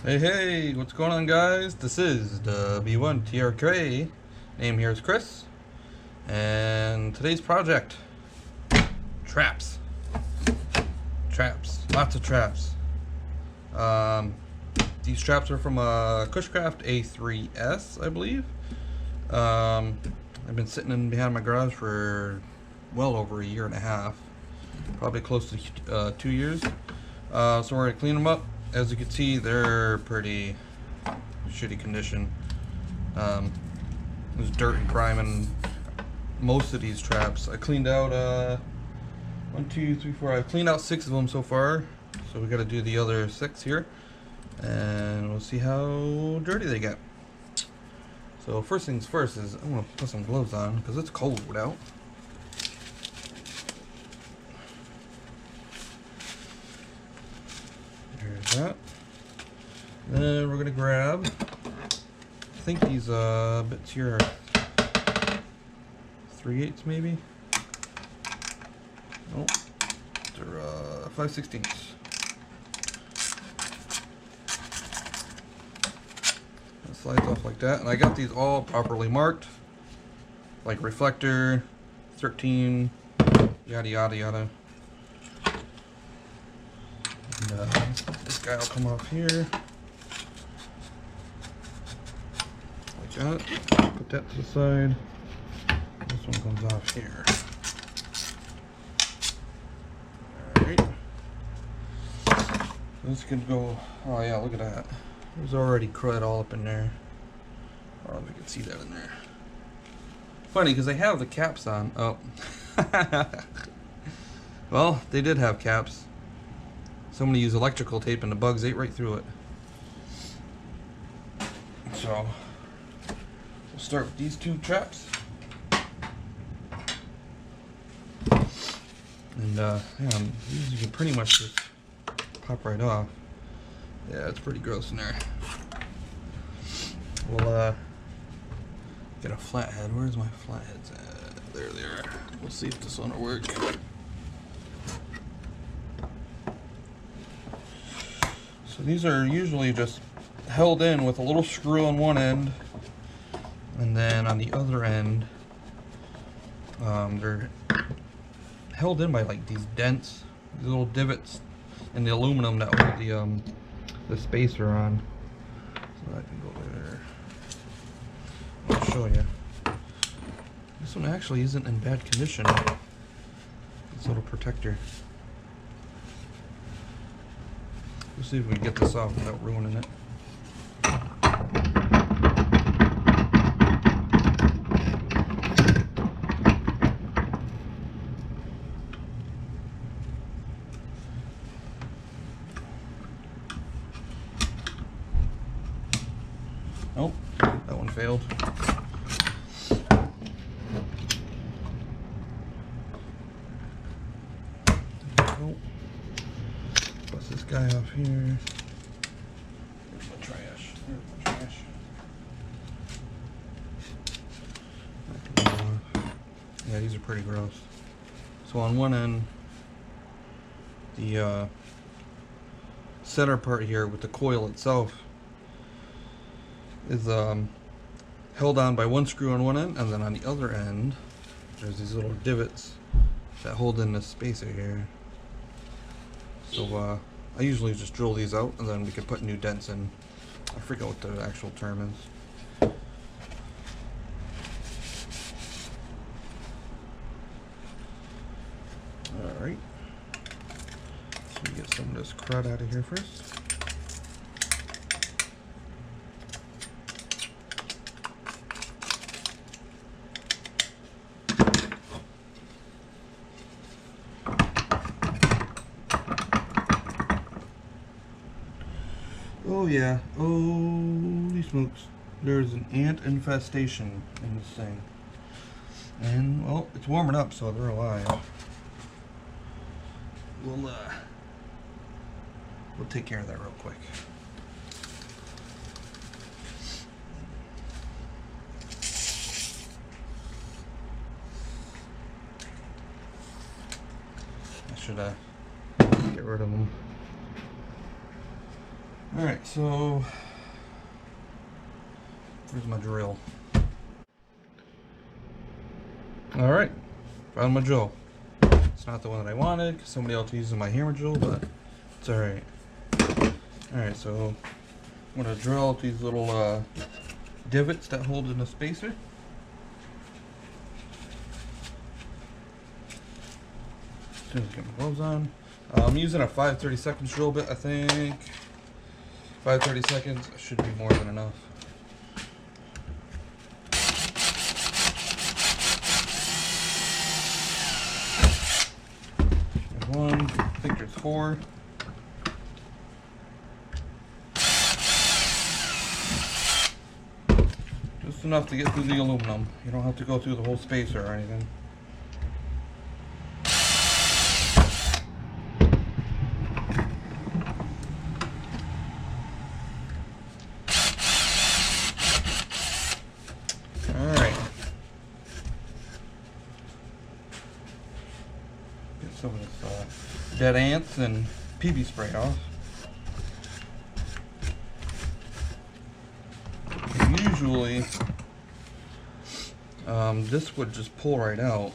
Hey, what's going on, guys? This is the B1TRK. Name here is Chris, and today's project: traps. Lots of traps. These traps are from a cushcraft a3s, I believe. I've been sitting behind my garage for well over a year and a half, probably close to 2 years. So we're gonna clean them up. As you can see, they're pretty shitty condition. There's dirt and grime in most of these traps. I cleaned out 1, 2, 3, 4. I've cleaned out 6 of them so far. So we got to do the other 6 here, and we'll see how dirty they get. So first things first is I'm gonna put some gloves on because it's cold out. There's that. Then we're gonna grab, I think these bits here are 3/8 maybe. Nope, they're 5/16. It slides off like that, and I got these all properly marked, like reflector, 13, yada yada yada. And, this guy will come off here, like that. Put that to the side. This one comes off here. Alright. This could go, oh yeah, look at that. There's already crud all up in there. I don't know if you can see that in there. Funny, because they have the caps on. Oh. Well, they did have caps. Somebody used electrical tape and the bugs ate right through it. So, we'll start with these 2 traps. And, yeah, these you can pretty much just pop right off. Yeah, it's pretty gross in there. We'll, get a flathead. Where's my flatheads at? There they are. We'll see if this one will work. So these are usually just held in with a little screw on one end, and then on the other end, they're held in by like these dents, these little divots in the aluminum that hold the spacer on. So I can go there. I'll show you. This one actually isn't in bad condition. This little protector. Let's see if we can get this off without ruining it. Nope, that one failed. Bust this guy off here. There's my trash. That can go off. Yeah, these are pretty gross. So on one end, the center part here with the coil itself is held on by one screw on one end, and then on the other end there's these little divots that hold in the spacer here. So I usually just drill these out, and then we can put new dents in. I forget what the actual term is. Alright, so we get some of this crud out of here first. Oh yeah, holy smokes. There's an ant infestation in this thing. And, well, it's warming up, so they're alive. We'll take care of that real quick. I should get rid of them. Alright, so where's my drill? Alright, found my drill. It's not the one that I wanted because somebody else uses my hammer drill, but it's alright. Alright, so I'm going to drill out these little divots that hold in the spacer. As soon as I get my gloves on. I'm using a 5/32 drill bit, I think. 5/32 should be more than enough. There's one, I think there's 4. Just enough to get through the aluminum. You don't have to go through the whole spacer or anything. Alright. Get some of this dead ants and PB spray off. Usually, this would just pull right out.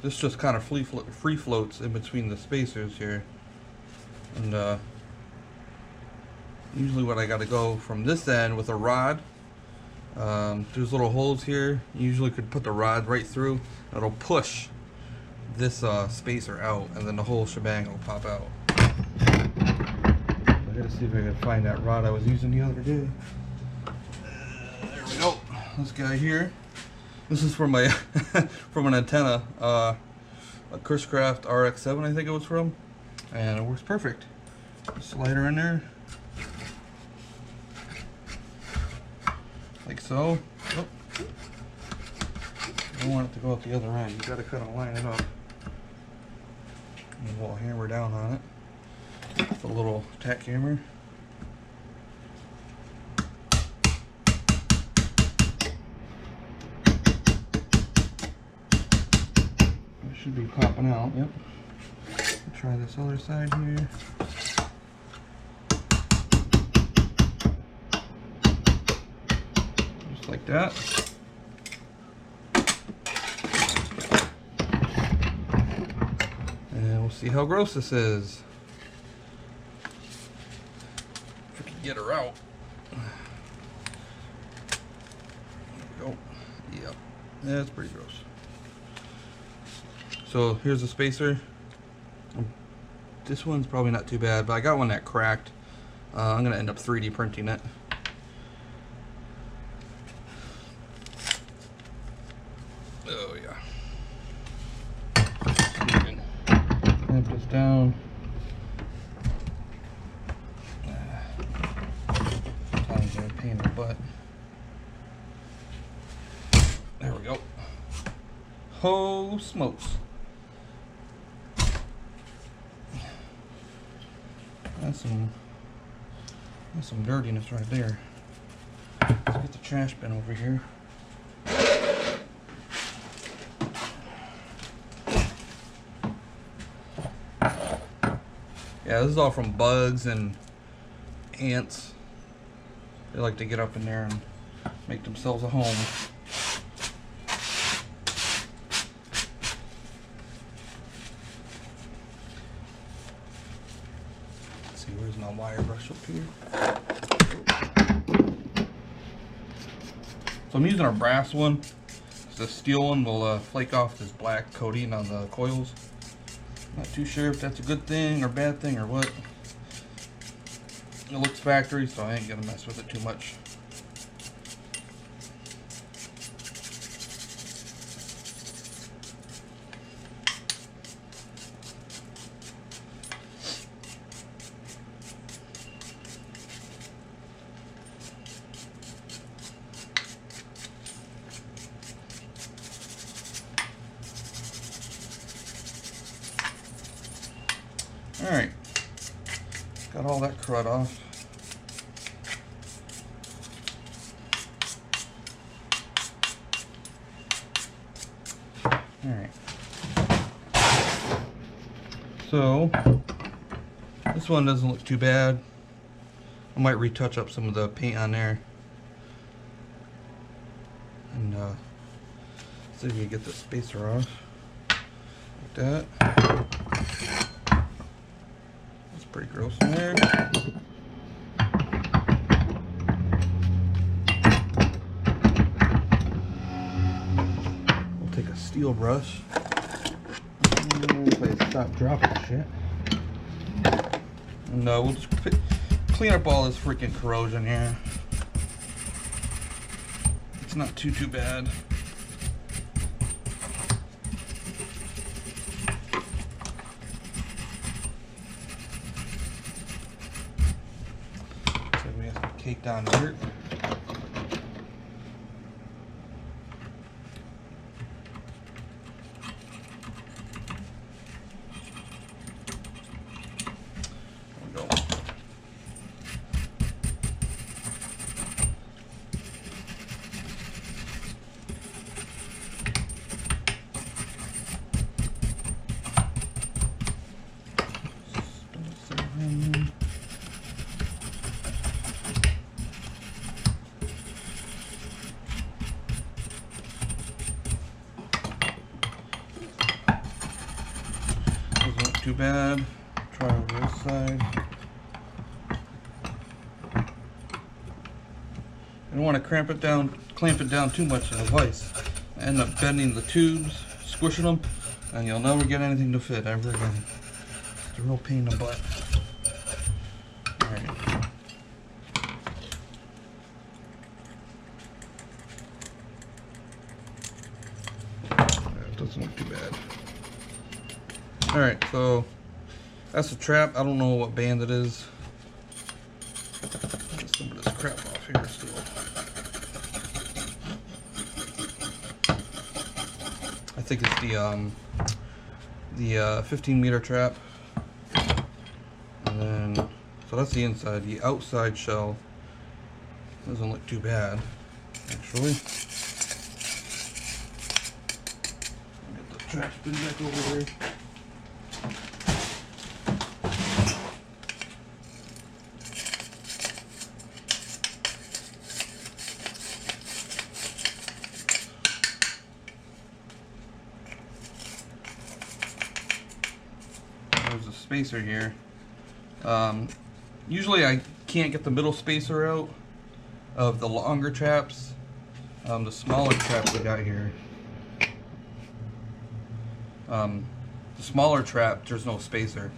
This just kind of free floats in between the spacers here. And usually what I got to go from this end with a rod. There's little holes here. You usually could put the rod right through. It'll push this spacer out, and then the whole shebang will pop out. I gotta see if I can find that rod I was using the other day. There we go. This guy here. This is from my from an antenna, a cushcraft RX7, I think it was from, and it works perfect. Slider in there. Like so. Oh. I don't want it to go out the other end. You gotta kind of line it up. And we'll hammer down on it with a little tack hammer. It should be popping out. Yep. Try this other side here. Like that. And we'll see how gross this is. If we can get her out. There we go. Yep. That's pretty gross. So here's the spacer. This one's probably not too bad, but I got one that cracked. I'm going to end up 3D printing it. Oh yeah. Clamp this down. Sometimes they're a pain in the butt. There we go. Oh smokes. That's some dirtiness right there. Let's get the trash bin over here. Yeah, this is all from bugs and ants. They like to get up in there and make themselves a home. Let's see, where's my wire brush up here? So I'm using a brass one. The steel one will flake off this black coating on the coils. Not too sure if that's a good thing or bad thing or what. It looks factory, so I ain't gonna mess with it too much. Alright, got all that crud off. Alright, so this one doesn't look too bad. I might retouch up some of the paint on there. And see if we can get the spacer off. Like that. That's pretty gross in there. We'll take a steel brush. If I stop dropping shit. And we'll just clean up all this freaking corrosion here. It's not too bad. So we have some caked on dirt. Too bad. Try over this side. I don't want to clamp it down too much in the vise. I end up bending the tubes, squishing them, and you'll never get anything to fit ever again. It's a real pain in the butt. Alright. That doesn't look too bad. Alright, so that's the trap. I don't know what band it is. Get some of this crap off here still. I think it's the 15 meter trap. And then, so that's the inside. The outside shell doesn't look too bad, actually. Get the trap spin back over there. There's a spacer here. Usually I can't get the middle spacer out of the longer traps. The smaller traps we got here. The smaller trap, there's no spacer,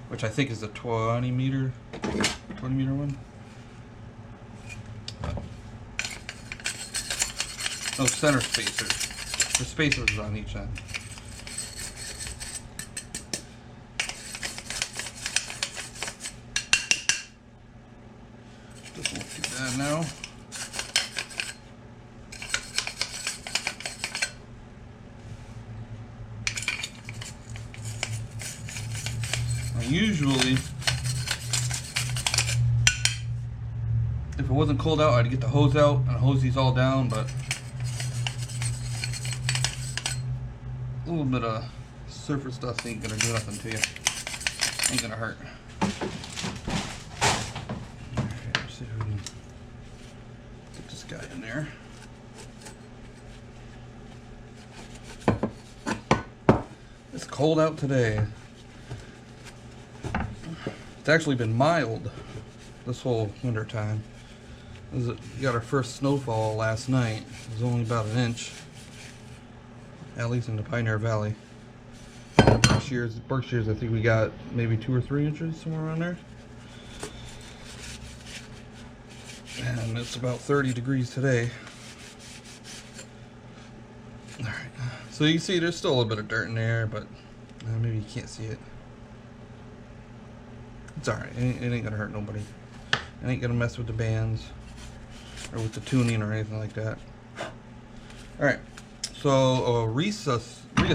which I think is a 20 meter one. No center spacer. The spacer is on each end. Doesn't look too bad now. Usually, if it wasn't cold out, I'd get the hose out and hose these all down, but a little bit of surface dust ain't gonna do nothing to you. Ain't gonna hurt. Okay, let's see if we can get this guy in there. It's cold out today. It's actually been mild this whole winter time. We got our first snowfall last night. It was only about an inch, at least in the Pioneer Valley. Berkshire's, I think we got maybe 2 or 3 inches, somewhere around there. And it's about 30 degrees today. Alright, so you can see there's still a little bit of dirt in there, but maybe you can't see it. It's alright, it ain't gonna hurt nobody. It ain't gonna mess with the bands or with the tuning or anything like that. Alright, so reassembly. Put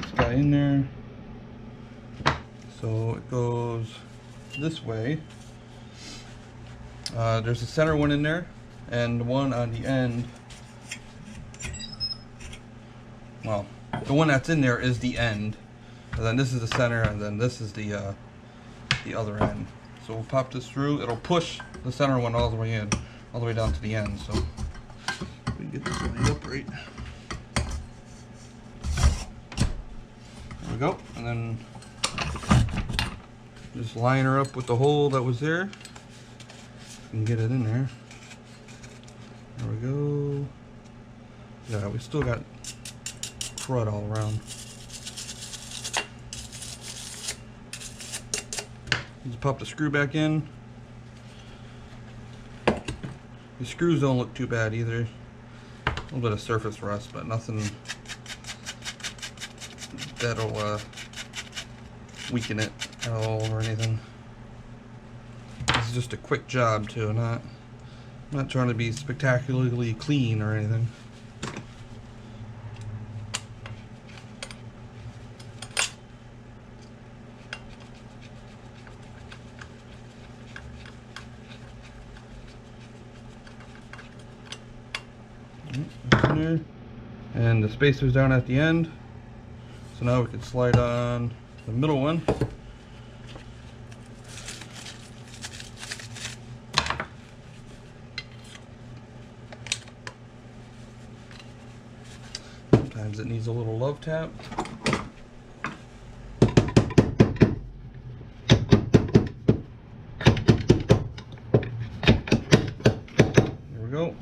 this guy in there. So it goes this way. There's a center one in there and one on the end. Well, the one that's in there is the end. And then this is the center, and then this is the the other end. So we'll pop this through. It'll push the center one all the way in, all the way down to the end. So we can get this lined up right. There we go. And then just line her up with the hole that was there. And get it in there. There we go. Yeah, we still got crud all around. Just pop the screw back in. The screws don't look too bad either. A little bit of surface rust, but nothing that'll weaken it at all or anything. This is just a quick job too, not trying to be spectacularly clean or anything. And the spacer's down at the end, so now we can slide on the middle one. Sometimes it needs a little love tap. There we go.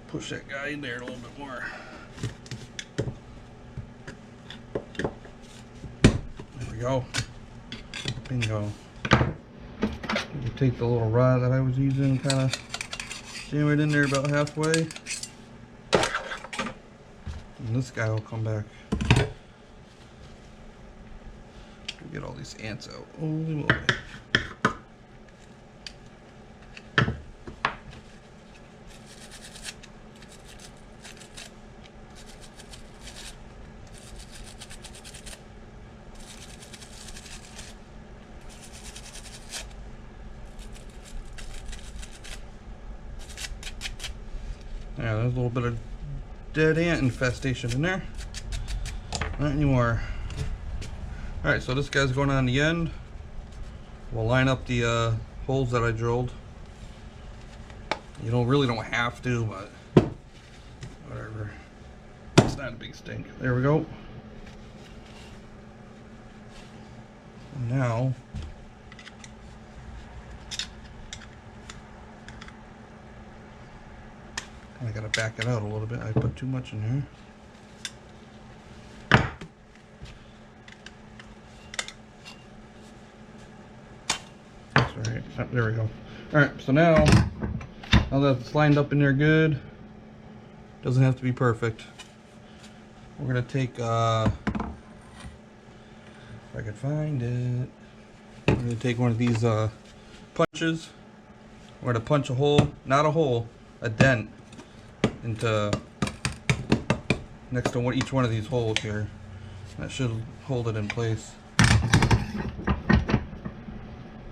Push that guy in there a little bit more. There we go. Bingo. You take the little rod that I was using, kind of jam it in there about halfway. And this guy will come back. Get all these ants out. Holy moly. Yeah, there's a little bit of dead ant infestation in there. Not anymore. Alright, so this guy's going on the end. We'll line up the holes that I drilled. You really don't have to, but whatever. It's not a big stink. There we go. And now I gotta back it out a little bit. I put too much in here. That's right. Oh, there we go. Alright, so now that it's lined up in there good, doesn't have to be perfect. We're gonna take, if I could find it, I'm gonna take one of these punches. We're gonna punch a hole, not a hole, a dent into next to each one of these holes here. That should hold it in place.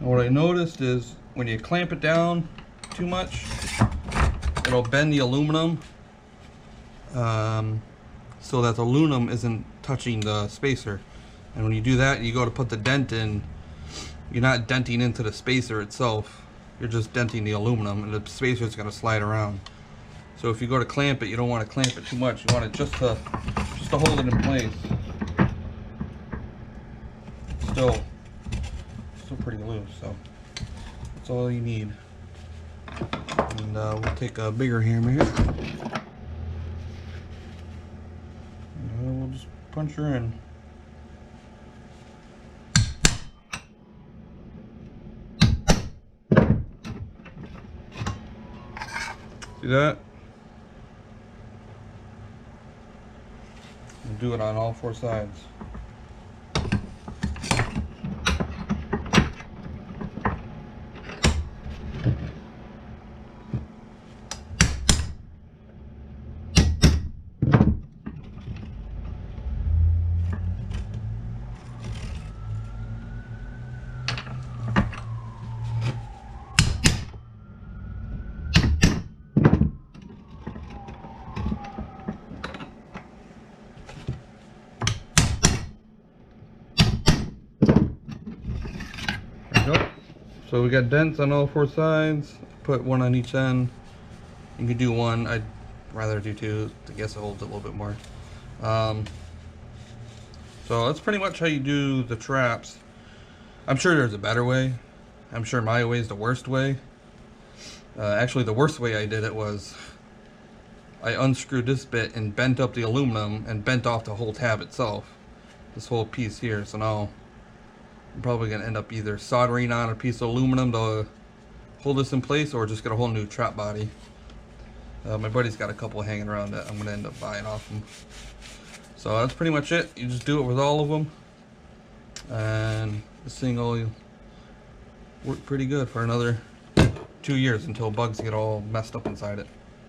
And what I noticed is when you clamp it down too much, it'll bend the aluminum so that the aluminum isn't touching the spacer. And when you do that, you go to put the dent in, you're not denting into the spacer itself, you're just denting the aluminum, and the spacer is going to slide around. So if you go to clamp it, you don't want to clamp it too much. You want it just to hold it in place. Still pretty loose, so that's all you need. And we'll take a bigger hammer here. And we'll just punch her in. See that? We'll do it on all four sides. So we got dents on all 4 sides. Put one on each end. You can do one. I'd rather do 2. I guess it holds it a little bit more. So that's pretty much how you do the traps. I'm sure there's a better way. I'm sure my way is the worst way. Actually, the worst way I did it was I unscrewed this bit and bent up the aluminum and bent off the whole tab itself. This whole piece here. So now I'm probably going to end up either soldering on a piece of aluminum to hold this in place or just get a whole new trap body. My buddy's got a couple hanging around that I'm going to end up buying off him. So that's pretty much it. You just do it with all of them. And this thing will work pretty good for another 2 years until bugs get all messed up inside it.